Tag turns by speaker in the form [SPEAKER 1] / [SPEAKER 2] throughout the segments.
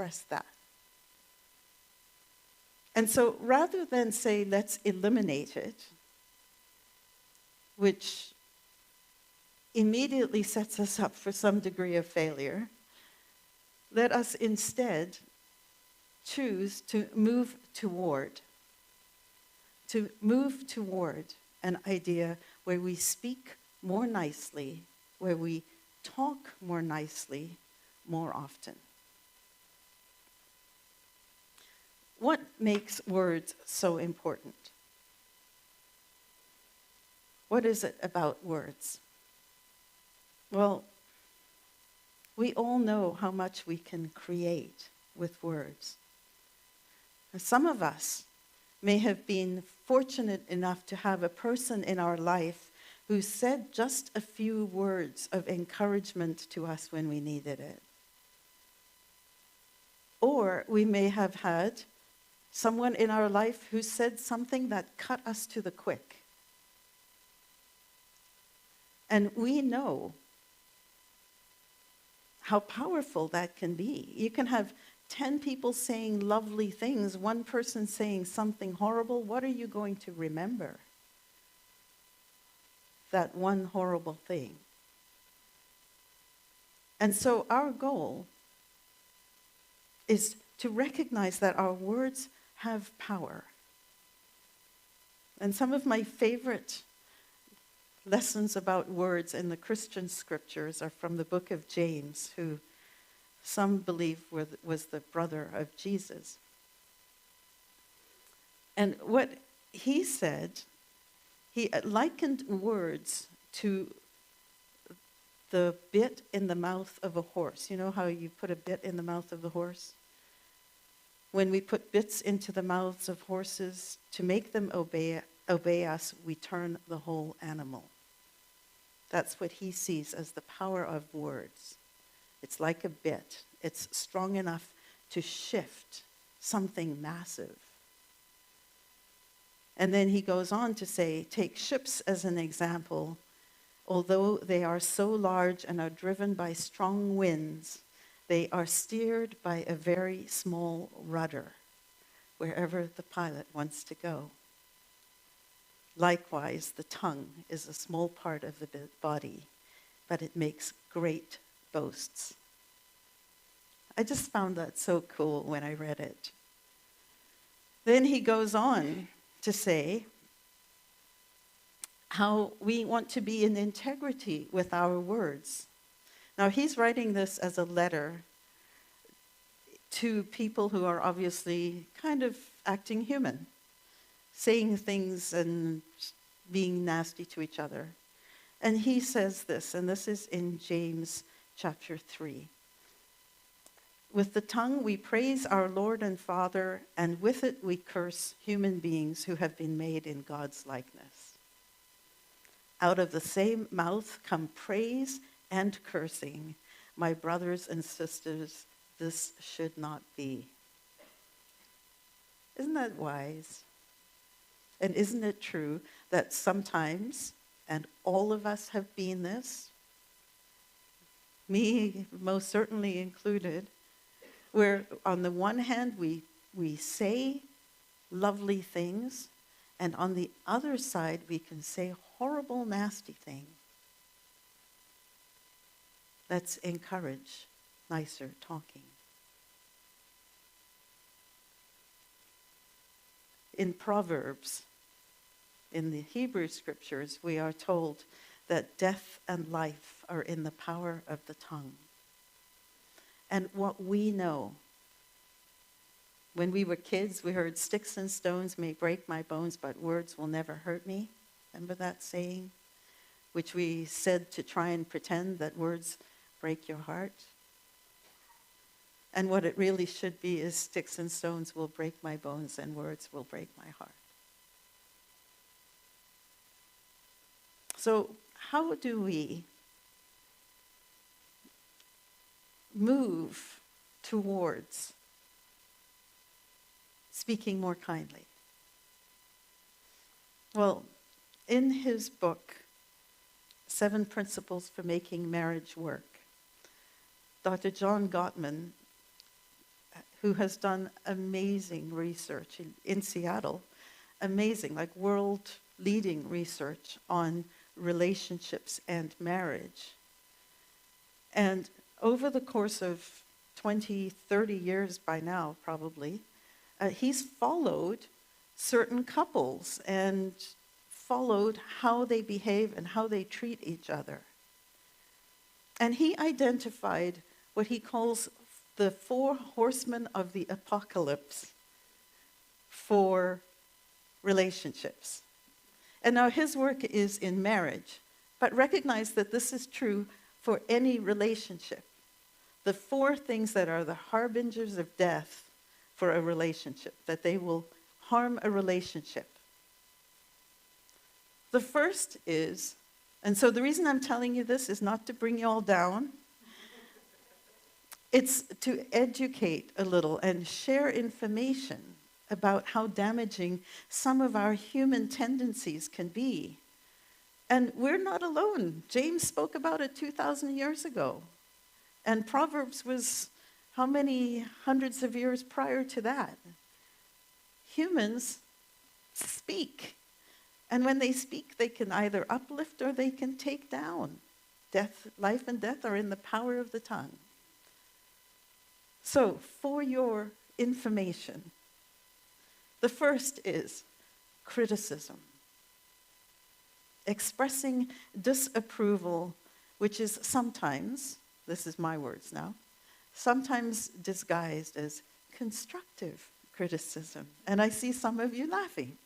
[SPEAKER 1] express that. And so rather than say, let's eliminate it, which immediately sets us up for some degree of failure, let us instead choose to move toward an idea where we speak more nicely, where we talk more nicely, more often. What makes words so important? What is it about words? Well, we all know how much we can create with words. Some of us may have been fortunate enough to have a person in our life who said just a few words of encouragement to us when we needed it. Or we may have had someone in our life who said something that cut us to the quick. And we know how powerful that can be. You can have 10 people saying lovely things, one person saying something horrible. What are you going to remember? That one horrible thing. And so our goal is to recognize that our words have power. And some of my favorite lessons about words in the Christian scriptures are from the book of James, who some believe was the brother of Jesus. And what he said, he likened words to the bit in the mouth of a horse. You know how you put a bit in the mouth of a horse? When we put bits into the mouths of horses to make them obey us, we turn the whole animal. That's what he sees as the power of words. It's like a bit. It's strong enough to shift something massive. And then he goes on to say, take ships as an example. Although they are so large and are driven by strong winds, they are steered by a very small rudder, wherever the pilot wants to go. Likewise, the tongue is a small part of the body, but it makes great boasts. I just found that so cool when I read it. Then he goes on to say how we want to be in integrity with our words. Now, he's writing this as a letter to people who are obviously kind of acting human, saying things and being nasty to each other. And he says this, and this is in James chapter 3. With the tongue we praise our Lord and Father, and with it we curse human beings who have been made in God's likeness. Out of the same mouth come praise and cursing. My brothers and sisters, this should not be. Isn't that wise? And isn't it true that sometimes, and all of us have been this, me most certainly included, where on the one hand we say lovely things, and on the other side we can say horrible, nasty things. Let's encourage nicer talking. In Proverbs, in the Hebrew scriptures, we are told that death and life are in the power of the tongue. And what we know, when we were kids, we heard sticks and stones may break my bones, but words will never hurt me. Remember that saying? Which we said to try and pretend that words break your heart. And what it really should be is sticks and stones will break my bones and words will break my heart. So how do we move towards speaking more kindly? Well, in his book, 7 Principles for Making Marriage Work, Dr. John Gottman who has done amazing research in Seattle, amazing, like world-leading research on relationships and marriage. And over the course of 20, 30 years by now, probably, he's followed certain couples and followed how they behave and how they treat each other. And he identified what he calls the 4 horsemen of the apocalypse for relationships. And now his work is in marriage, but recognize that this is true for any relationship. The 4 things that are the harbingers of death for a relationship, that they will harm a relationship. The first is, and so the reason I'm telling you this is not to bring you all down. It's to educate a little and share information about how damaging some of our human tendencies can be. And we're not alone. James spoke about it 2,000 years ago. And Proverbs was how many hundreds of years prior to that? Humans speak. And when they speak, they can either uplift or they can take down. Life and death are in the power of the tongue. So, for your information, the first is criticism. Expressing disapproval, which is sometimes, this is my words now, sometimes disguised as constructive criticism. And I see some of you laughing.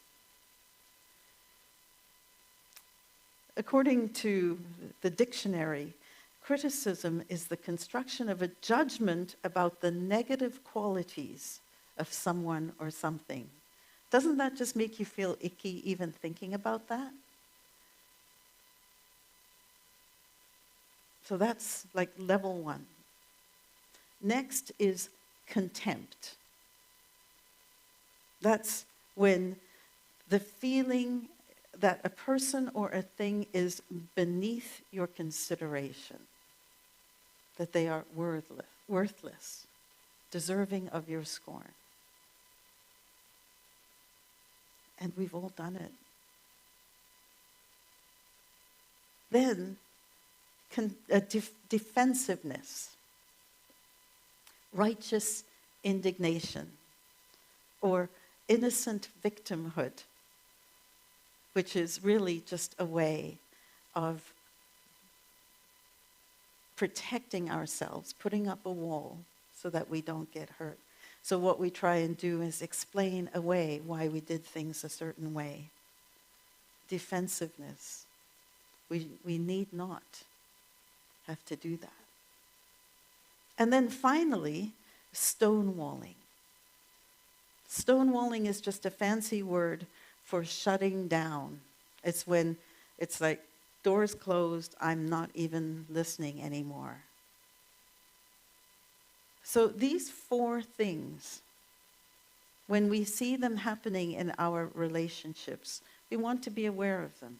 [SPEAKER 1] According to the dictionary, criticism is the construction of a judgment about the negative qualities of someone or something. Doesn't that just make you feel icky even thinking about that? So that's like level 1. Next is contempt. That's when the feeling that a person or a thing is beneath your consideration, that they are worthless, deserving of your scorn. And we've all done it. Then, defensiveness, righteous indignation, or innocent victimhood, which is really just a way of protecting ourselves, putting up a wall so that we don't get hurt. So what we try and do is explain away why we did things a certain way. Defensiveness. We need not have to do that. And then finally, stonewalling. Stonewalling is just a fancy word for shutting down. It's when it's like, doors closed, I'm not even listening anymore. So these 4 things, when we see them happening in our relationships, we want to be aware of them.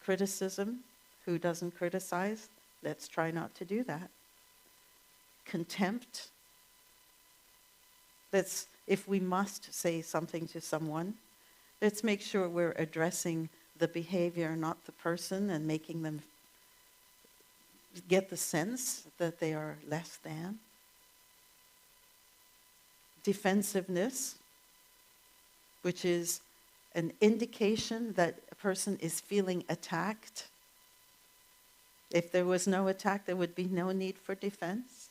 [SPEAKER 1] Criticism, who doesn't criticize? Let's try not to do that. Contempt, that's if we must say something to someone, let's make sure we're addressing the behavior, not the person, and making them get the sense that they are less than. Defensiveness, which is an indication that a person is feeling attacked. If there was no attack, there would be no need for defense.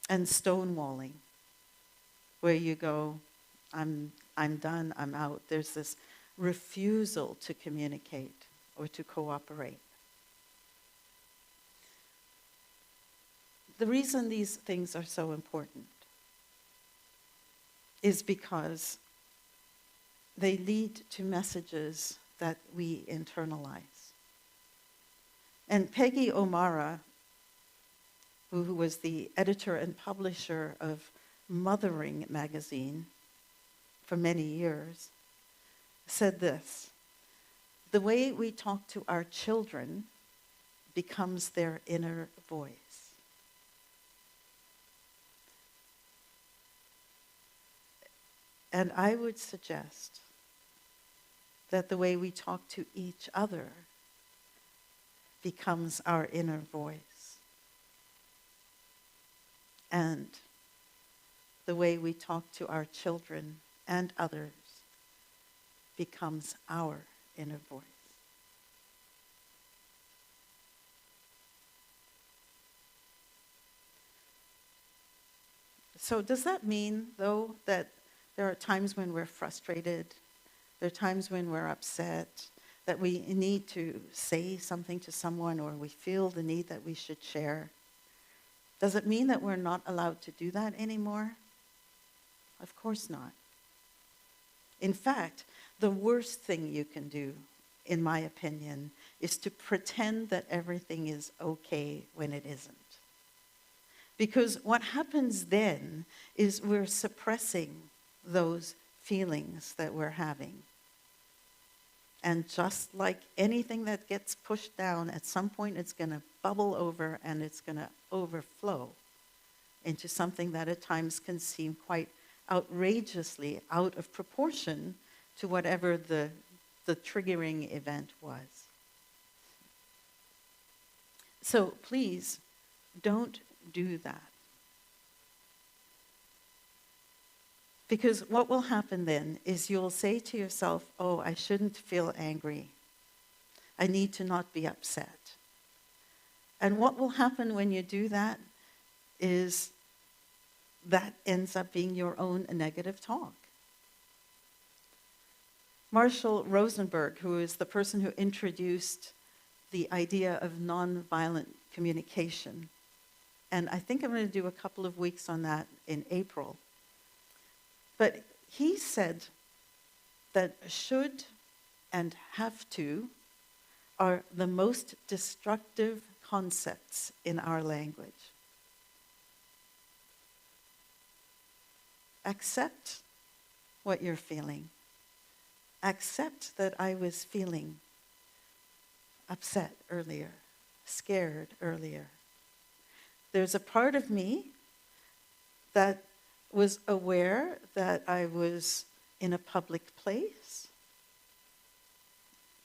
[SPEAKER 1] And stonewalling, where you go, I'm done, I'm out. There's this refusal to communicate or to cooperate. The reason these things are so important is because they lead to messages that we internalize. And Peggy O'Mara, who was the editor and publisher of Mothering magazine for many years, said this: the way we talk to our children becomes their inner voice. And I would suggest that the way we talk to each other becomes our inner voice. And the way we talk to our children and others becomes our inner voice. So does that mean, though, that there are times when we're frustrated, there are times when we're upset, that we need to say something to someone, or we feel the need that we should share? Does it mean that we're not allowed to do that anymore? Of course not. In fact, the worst thing you can do, in my opinion, is to pretend that everything is okay when it isn't. Because what happens then is we're suppressing those feelings that we're having. And just like anything that gets pushed down, at some point it's going to bubble over and it's going to overflow into something that at times can seem quite outrageously out of proportion to whatever the triggering event was. So please, don't do that. Because what will happen then is you'll say to yourself, oh, I shouldn't feel angry. I need to not be upset. And what will happen when you do that is that ends up being your own negative talk. Marshall Rosenberg, who is the person who introduced the idea of nonviolent communication, and I think I'm going to do a couple of weeks on that in April. But he said that should and have to are the most destructive concepts in our language. Accept what you're feeling. Accept that I was feeling upset earlier, scared earlier. There's a part of me that was aware that I was in a public place.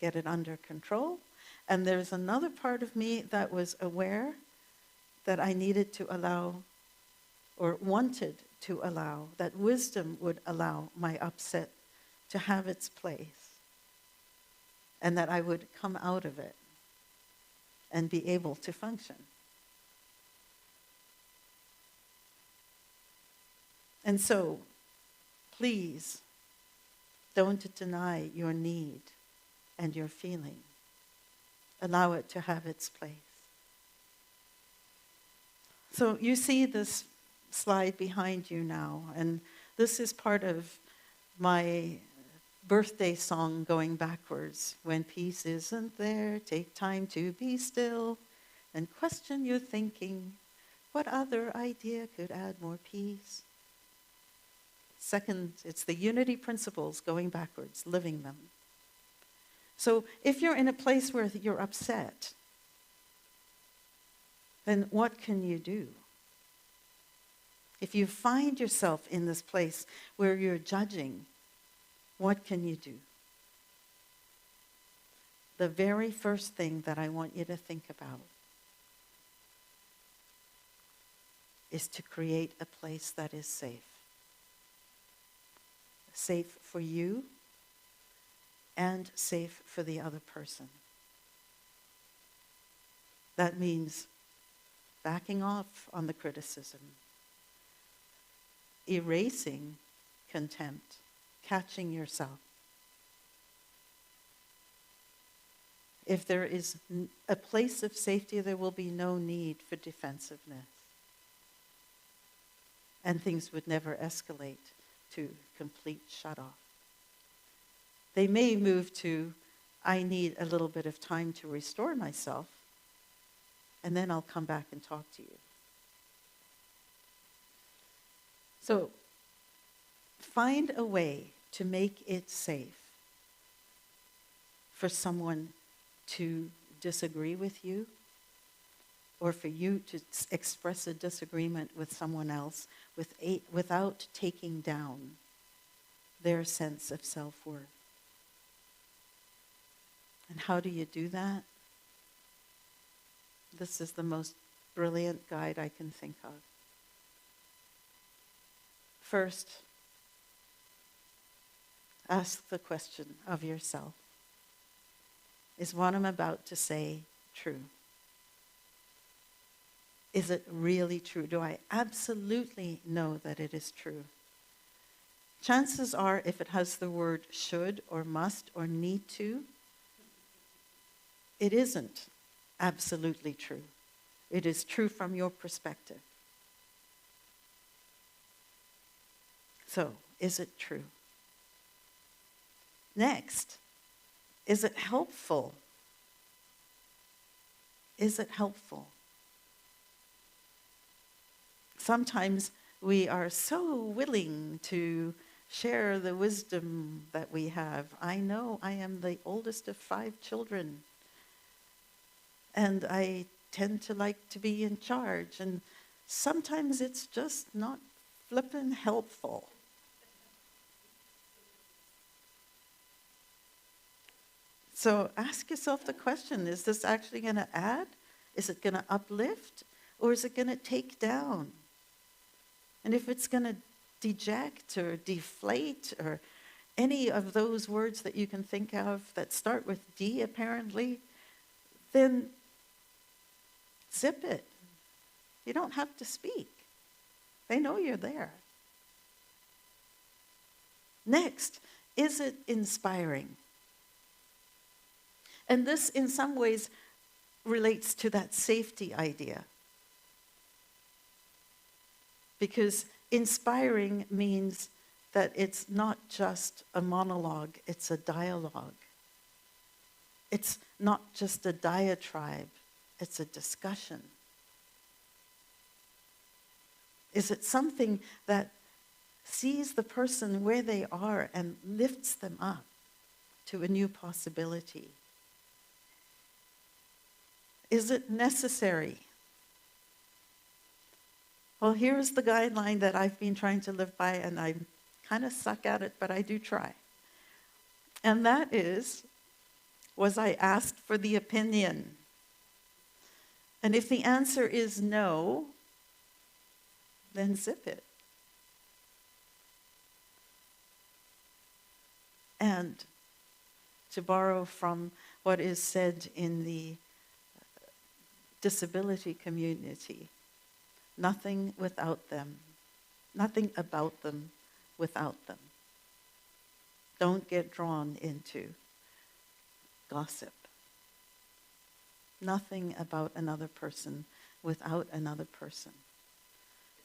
[SPEAKER 1] Get it under control. And there's another part of me that was aware that I needed to allow, or wanted to allow, that wisdom would allow my upset to have its place, and that I would come out of it and be able to function. And so, please, don't deny your need and your feeling. Allow it to have its place. So you see this slide behind you now, and this is part of my birthday song going backwards. When peace isn't there, take time to be still and question your thinking. What other idea could add more peace? Second, it's the unity principles going backwards, living them. So if you're in a place where you're upset, then what can you do? If you find yourself in this place where you're judging, what can you do? The very first thing that I want you to think about is to create a place that is safe. Safe for you and safe for the other person. That means backing off on the criticism, erasing contempt, catching yourself. If there is a place of safety, there will be no need for defensiveness. And things would never escalate to complete shut-off. They may move to, I need a little bit of time to restore myself, and then I'll come back and talk to you. So, find a way to make it safe for someone to disagree with you, or for you to express a disagreement with someone else without taking down their sense of self-worth. And how do you do that? This is the most brilliant guide I can think of. First, ask the question of yourself. Is what I'm about to say true? Is it really true? Do I absolutely know that it is true? Chances are, if it has the word should or must or need to, it isn't absolutely true. It is true from your perspective. So, is it true? Next, is it helpful? Is it helpful? Sometimes we are so willing to share the wisdom that we have. I know I am the oldest of 5 children, and I tend to like to be in charge, and sometimes it's just not flippin' helpful. So ask yourself the question, is this actually going to add? Is it going to uplift? Or is it going to take down? And if it's going to deject or deflate or any of those words that you can think of that start with D apparently, then zip it. You don't have to speak. They know you're there. Next, is it inspiring? And this, in some ways, relates to that safety idea. Because inspiring means that it's not just a monologue, it's a dialogue. It's not just a diatribe, it's a discussion. Is it something that sees the person where they are and lifts them up to a new possibility? Is it necessary? Well, here's the guideline that I've been trying to live by, and I kind of suck at it, but I do try. And that is, was I asked for the opinion? And if the answer is no, then zip it. And to borrow from what is said in the disability community, nothing without them, nothing about them without them. Don't get drawn into gossip. Nothing about another person without another person.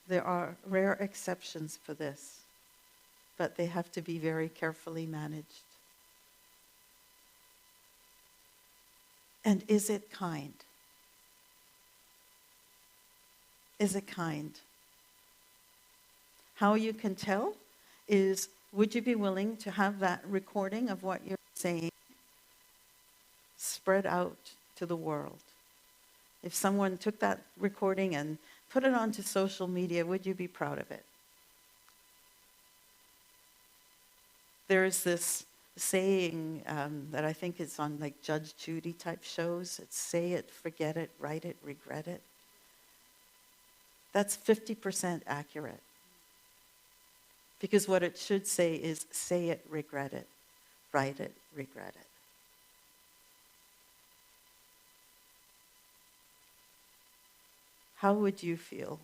[SPEAKER 1] There are rare exceptions for this, but they have to be very carefully managed. And is it kind? Is it kind? How you can tell is, would you be willing to have that recording of what you're saying spread out to the world? If someone took that recording and put it onto social media, would you be proud of it? There is this saying that I think is on like Judge Judy type shows. It's say it, forget it, write it, regret it. That's 50% accurate. Because what it should say is say it, regret it, write it, regret it. How would you feel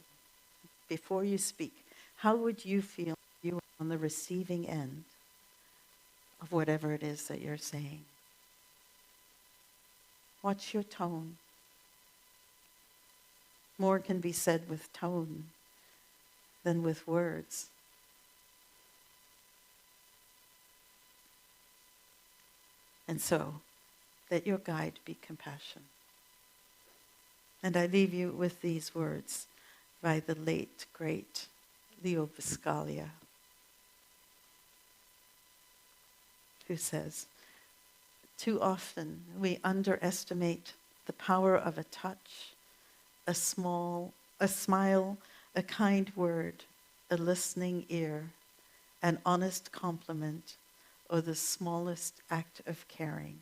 [SPEAKER 1] before you speak? How would you feel if you were on the receiving end of whatever it is that you're saying? What's your tone? More can be said with tone than with words. And so, let your guide be compassion. And I leave you with these words by the late, great Leo Buscaglia, who says, too often we underestimate the power of a touch, a smile, a kind word, a listening ear, an honest compliment, or the smallest act of caring,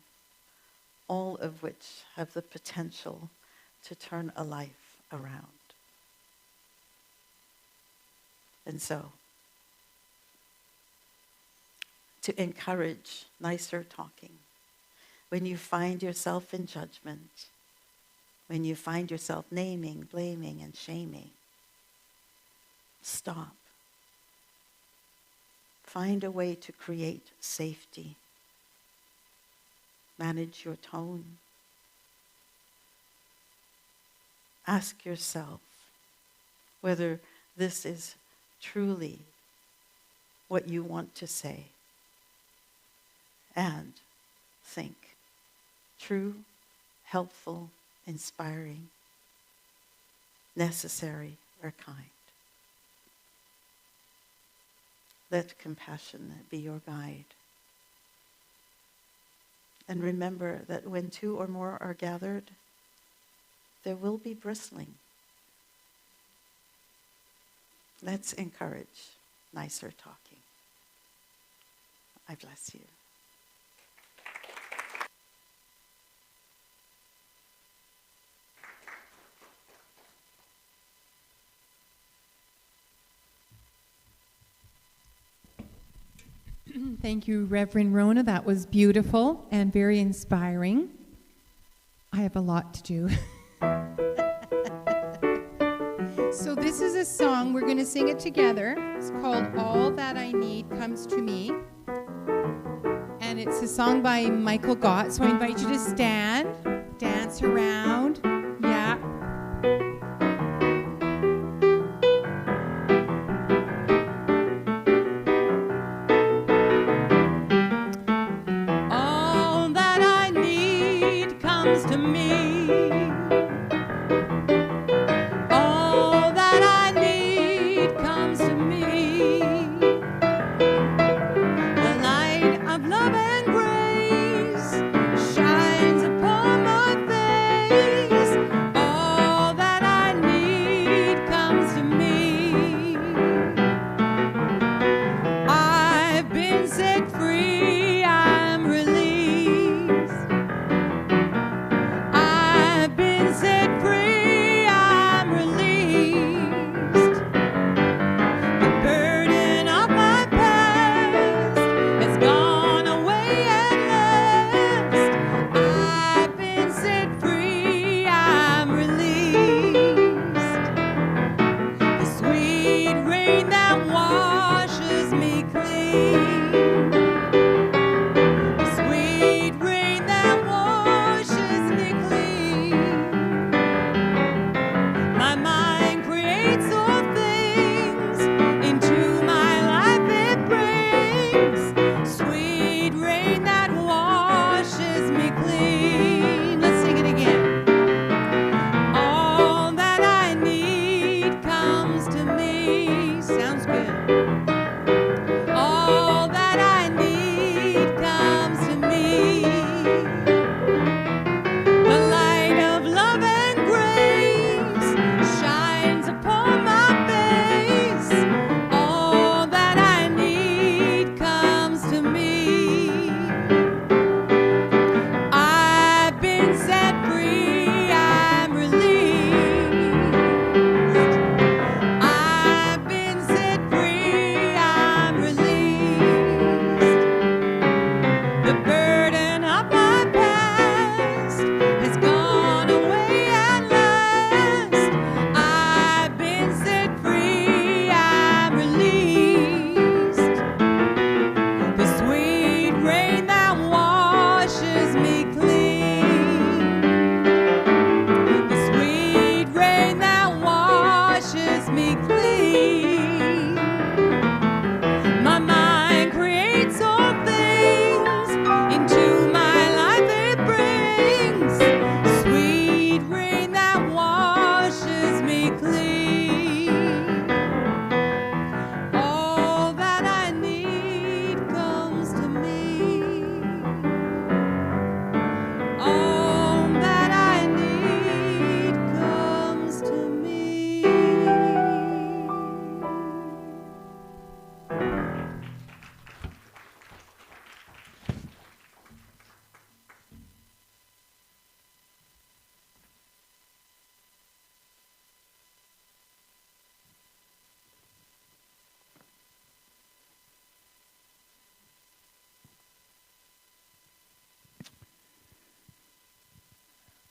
[SPEAKER 1] all of which have the potential to turn a life around. And so, to encourage nicer talking, when you find yourself in judgment, when you find yourself naming, blaming, and shaming, stop. Find a way to create safety. Manage your tone. Ask yourself whether this is truly what you want to say. And think, true, helpful, inspiring, necessary, or kind. Let compassion be your guide. And remember that when two or more are gathered, there will be bristling. Let's encourage nicer talking. I bless you.
[SPEAKER 2] Thank you, Reverend Rona. That was beautiful and very inspiring. I have a lot to do. So this is a song. We're going to sing it together. It's called All That I Need Comes to Me. And it's a song by Michael Gott. So I invite you to stand, dance around. Yeah. To me, all that I need comes to me. The light of love and grace shines upon my face.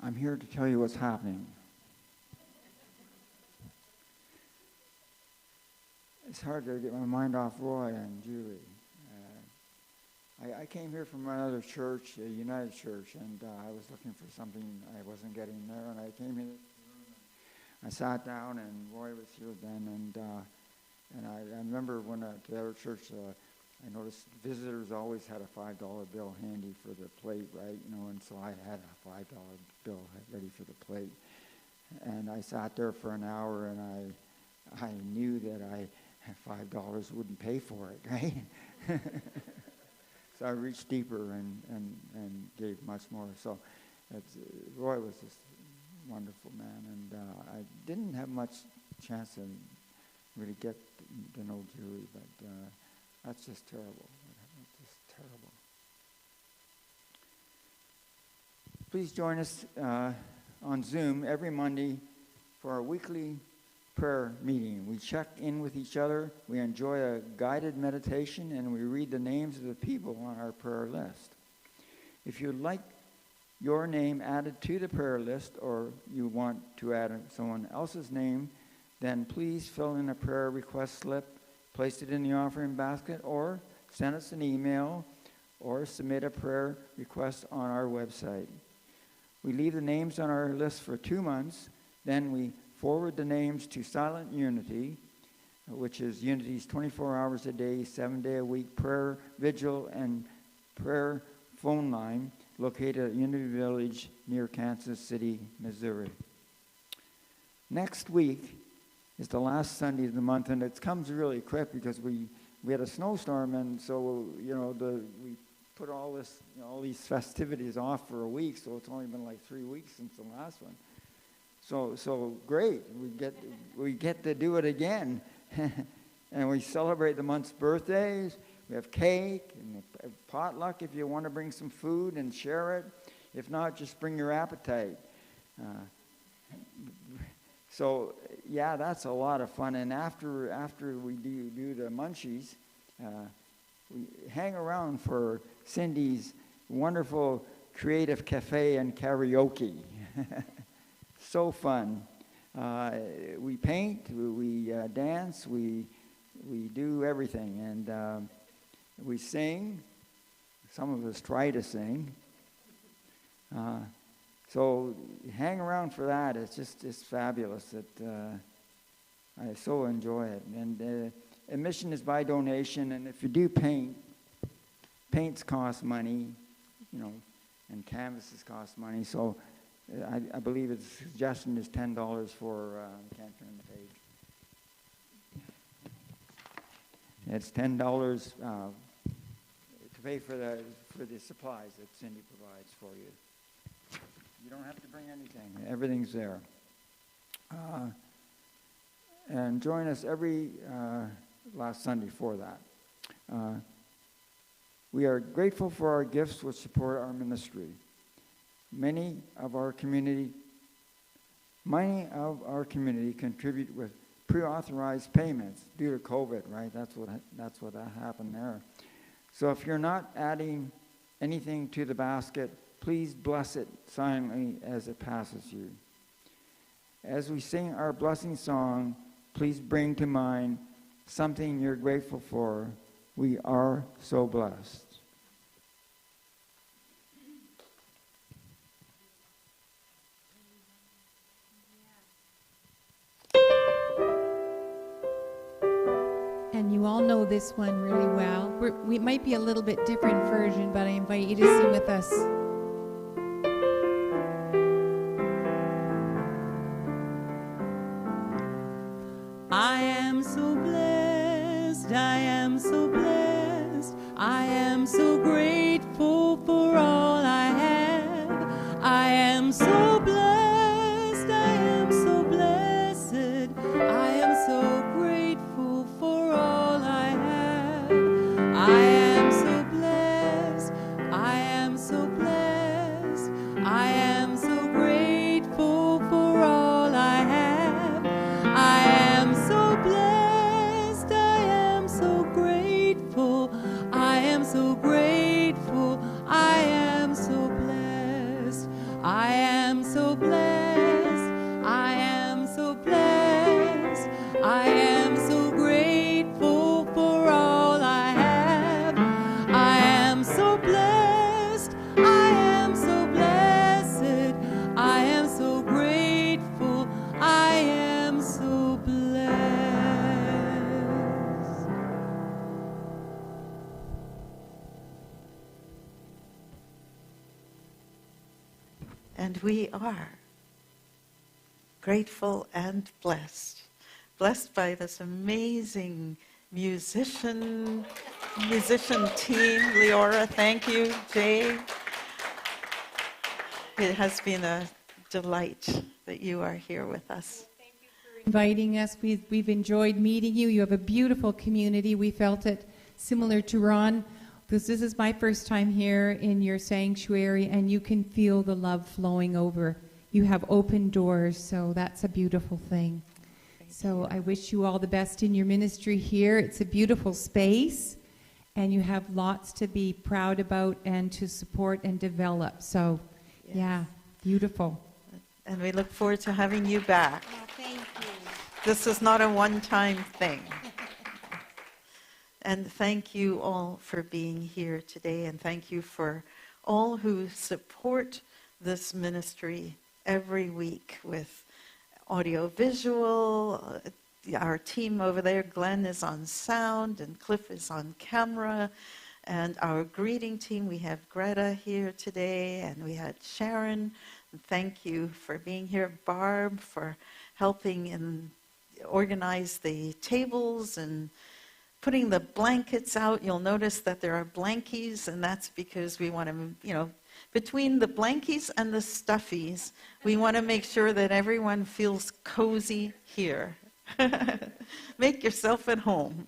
[SPEAKER 3] I'm here to tell you what's happening. It's hard to get my mind off Roy and Julie. I came here from another church, a United Church, and I was looking for something I wasn't getting there, and I came in. I sat down, and Roy was here then, and I remember when at the other church, I noticed visitors always had a $5 bill handy for the plate, right? And so I had a $5 bill ready for the plate, and I sat there for an hour, and I knew that $5 wouldn't pay for it, right? So I reached deeper and gave much more. So Roy was just a wonderful man, and I didn't have much chance to really get to know Julie, but that's just terrible. That's just terrible. Please join us on Zoom every Monday for our weekly prayer meeting. We check in with each other, we enjoy a guided meditation, and we read the names of the people on our prayer list. If you'd like your name added to the prayer list, or you want to add someone else's name, then please fill in a prayer request slip, place it in the offering basket, or send us an email, or submit a prayer request on our website. We leave the names on our list for 2 months, then we forward the names to Silent Unity, which is Unity's 24 hours a day, 7-day-a-week prayer, vigil, and prayer phone line located at Unity Village near Kansas City, Missouri. Next week is the last Sunday of the month, and it comes really quick because we had a snowstorm, and so we put all these festivities off for a week, so it's only been like 3 weeks since the last one. So great, we get to do it again. And we celebrate the month's birthdays. We have cake and a potluck if you want to bring some food and share it. If not, just bring your appetite. So yeah, that's a lot of fun. And after we do the munchies, we hang around for Cindy's wonderful creative cafe and karaoke. So fun. We paint, we dance, we do everything, and we sing. Some of us try to sing. So hang around for that. It's fabulous. I so enjoy it. And admission is by donation, and if you do paints cost money, and canvases cost money. So I believe its suggestion is $10 for, can't turn the page. It's $10 to pay for the supplies that Cindy provides for you. You don't have to bring anything. Everything's there. And join us every last Sunday for that. We are grateful for our gifts which support our ministry. Many of our community contribute with pre-authorized payments due to COVID, right? That's what happened there. So if you're not adding anything to the basket, please bless it silently as it passes you. As we sing our blessing song, please bring to mind something you're grateful for. We are so blessed.
[SPEAKER 2] And you all know this one really well. We might be a little bit different version, but I invite you to sing with us.
[SPEAKER 4] I am so blessed, I am so blessed, I am so grateful for all I have. I am so blessed, I am so blessed, I am so grateful for all I have. I am so blessed, I am so blessed, I am so grateful for all I have. I am so blessed, I am so grateful, I am so grateful, I am so blessed, I am
[SPEAKER 1] And we are grateful and blessed. Blessed by this amazing musician team. Leora, thank you. Jay. It has been a delight that you are here with us.
[SPEAKER 2] Thank you for inviting us. We've enjoyed meeting you. You have a beautiful community. We felt it similar to Ron. This is my first time here in your sanctuary, and you can feel the love flowing over. You have open doors, so that's a beautiful thing. So I wish you all the best in your ministry here. It's a beautiful space, and you have lots to be proud about and to support and develop. So, yes. Yeah, beautiful.
[SPEAKER 1] And we look forward to having you back.
[SPEAKER 2] Oh, thank you.
[SPEAKER 1] This is not a one-time thing. And thank you all for being here today, and thank you for all who support this ministry every week with audio-visual. Our team over there, Glenn is on sound, and Cliff is on camera. And our greeting team, we have Greta here today, and we had Sharon. Thank you for being here. Barb for helping and organize the tables and putting the blankets out. You'll notice that there are blankies, and that's because we want to, between the blankies and the stuffies, we want to make sure that everyone feels cozy here. Make yourself at home.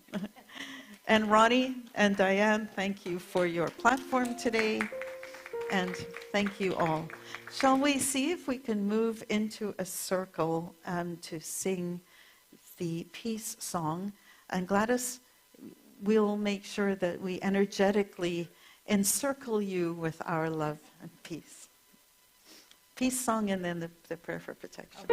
[SPEAKER 1] And Ronnie and Diane, thank you for your platform today. And thank you all. Shall we see if we can move into a circle and to sing the peace song? And Gladys, we'll make sure that we energetically encircle you with our love and peace. Peace song, and then the prayer for protection.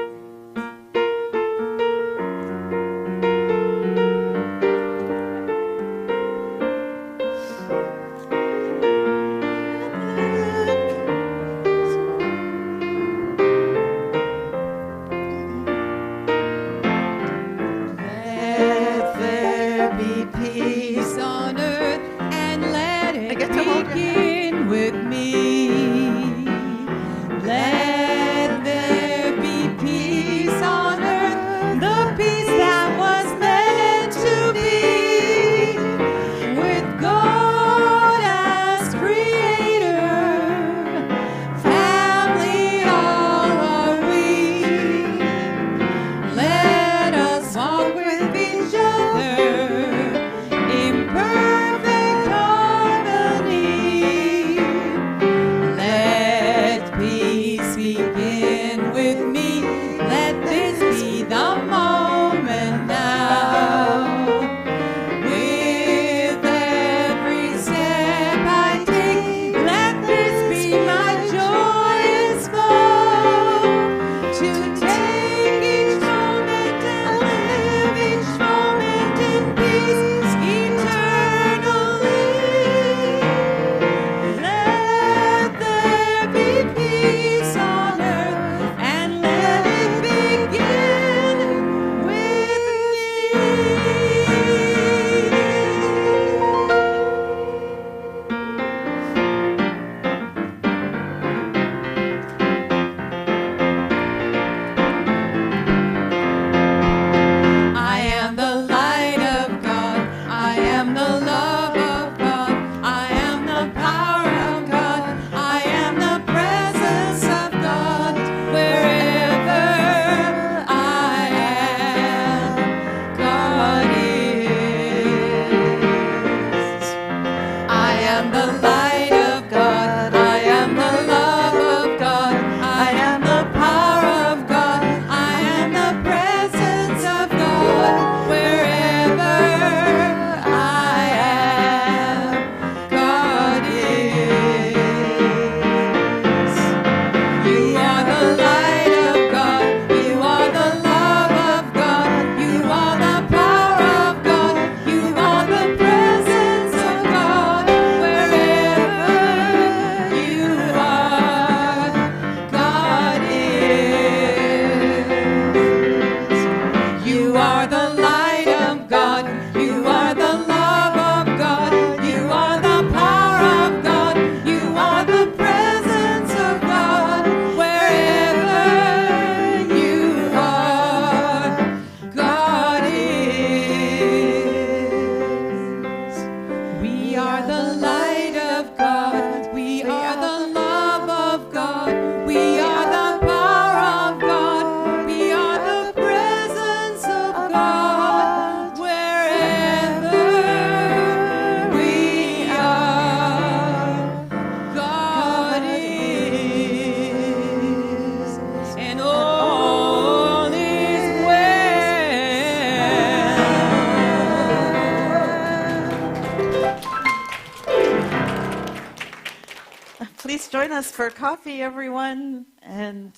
[SPEAKER 1] join us for coffee, everyone. And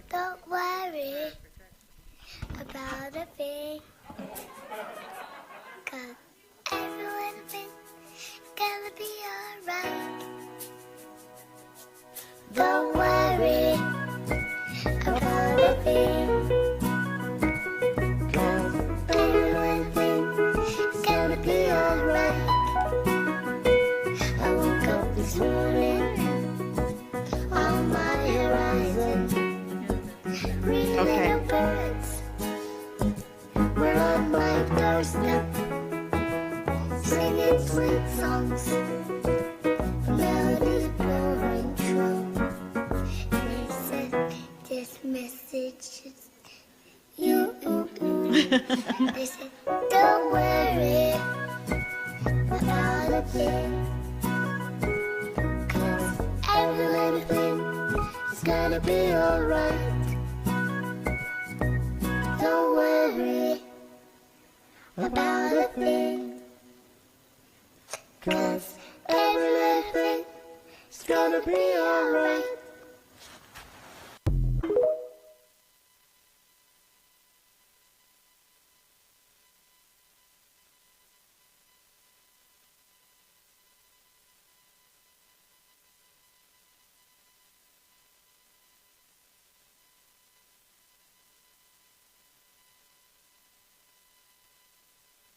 [SPEAKER 5] Don't worry about a thing, 'cause every little thing's gonna be alright. Don't worry about a thing, 'cause every little thing's gonna be alright. I woke up this morning on my horizon. Three little birds were on my doorstep, singing sweet songs, melodies blowing true. They said, "This message is you." They said, "Don't worry about a thing, 'cause every little thing is gonna be alright. Don't worry about a thing, 'cause every little thing is gonna be alright."